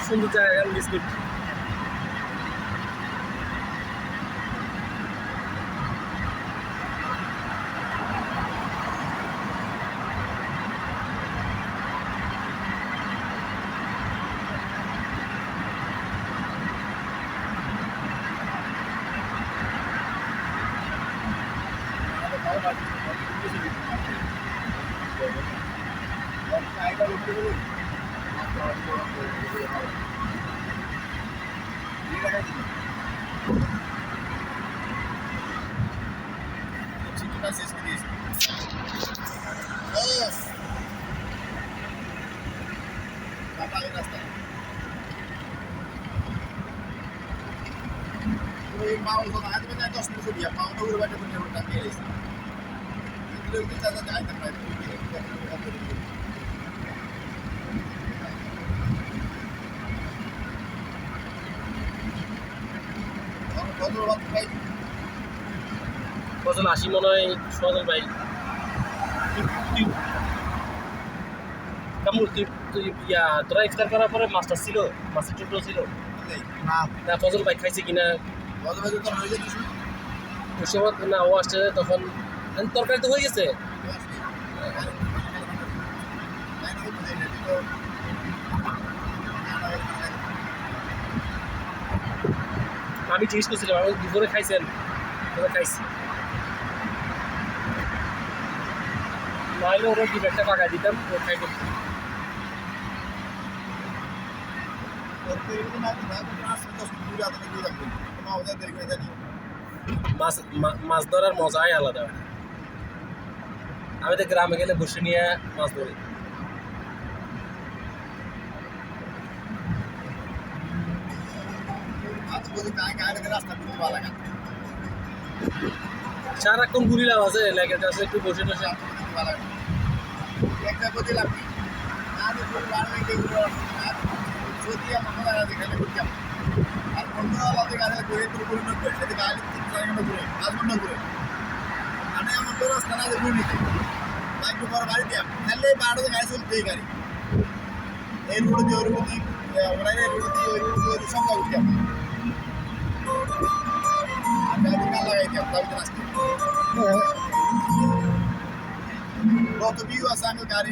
সুন্দর জায়গা মিস করছি। Mau ko na atin na dos minuto dia mau na ulo ba ko ni ruta kelis ito yung kita sa ay tapay কজন ৮০ মনে হয় সজল ভাই কামুর তুই তোরা ইফতার করার পরে মাছটা ছিল মাছের টুকরো ছিল না ফজল ভাই খাইছে কিনা ওই সময় না ও আসছে তখন তরকারি তো হয়ে গেছে আমি জিজ্ঞেস করছিলাম আমি দুপুরে খাইছেন খাইছি নাহলে ওরা ডিম একটা পাকাই দিতাম ও খাইতে মাছ ধরার মজাই আলাদা আমি তো গ্রামে গেলে বসে নিয়ে মাছ ধরি সারাক্ষণ ঘুরিলাম আছে লেগে আছে একটু বসে বসে যদি আমার যেখানে করতাম আর বন্ধুরা আমাদের গাড়ি ঘুরে পরিণত করে সেটা গাড়ি 3 ঘন্টা ঘুরে 5 ঘন্টা ঘুরে মানে আমার তো রাস্তা না ঘুরে নিতে বাইক পর গাড়ি দিয়া তাহলে বাড়তে গাড়ি চলতেই গাড়ি এই রোড দিয়ে ওই রোড দিয়ে ওরা এই রোড দিয়ে ওই সঙ্গে উঠতাম আমি গাড়ি লাগাইতাম তাহলে রাস্তা কত ভিউ আছে আমি গাড়ি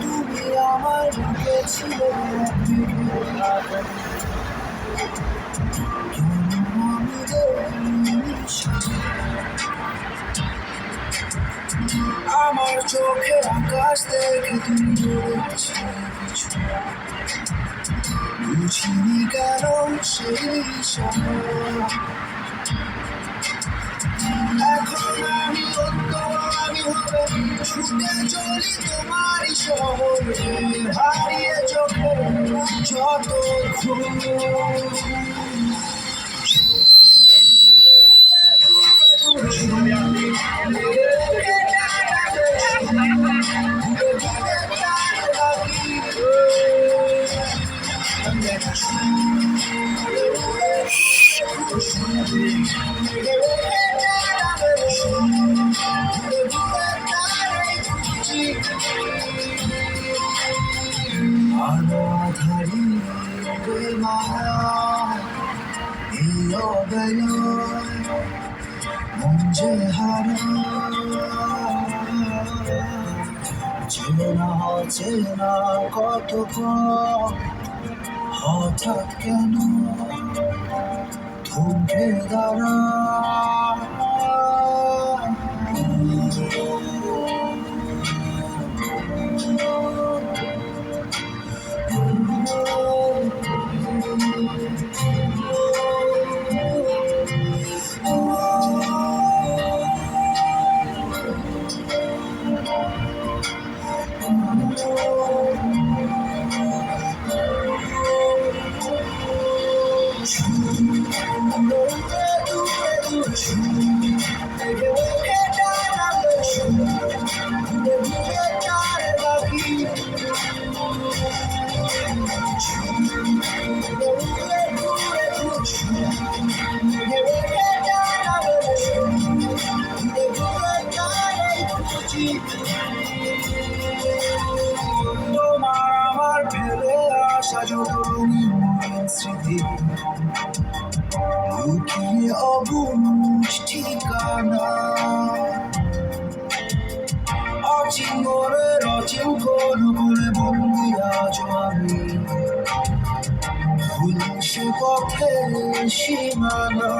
তুমি আমার বুকে ছিল আমার চোখে আকাশ দেখে তুমি বুঝিনি কেন সেই এখন আমি আমি হবে ছুটে চলি তোমারই শহরে হারিয়ে চোখে যত আধারি মায়া এই অবয়য় মন যে হারা চেনা চেনা কত হঠাৎ কেন থমকে দাঁড়া Oh তোমার আমার ফেলে আসা যত রঙিন স্মৃতি লুকিয়ে অবুঝ ঠিকানা অচিন করে রচিন করে বন্দি আজ আমি ভুল সে পথে সীমানা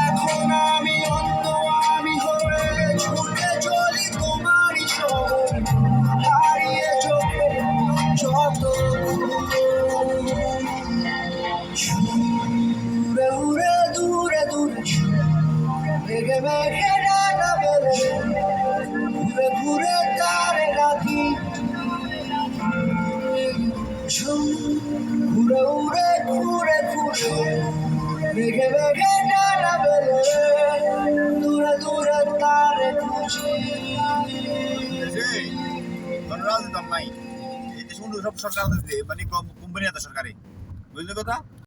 এখন আমি অন্য আমি হয়ে ছুটে চলি তোমারই শহর হারিয়ে চোখে যত ছুড়ে উড়ে দূরে দূরে মেঘে মেঘে ডানা বেলে ঘুরে ঘুরে তারে রাখি ঘুরে উড়ে ঘুরে ঘুরে মেঘে মেঘে ডানা বেলে দূরে দূরে তারে খুঁজি রাজনীতি নাই এই যে সুন্দর সব সরকার মানে কোম্পানি আছে সরকারি বুঝলি কথা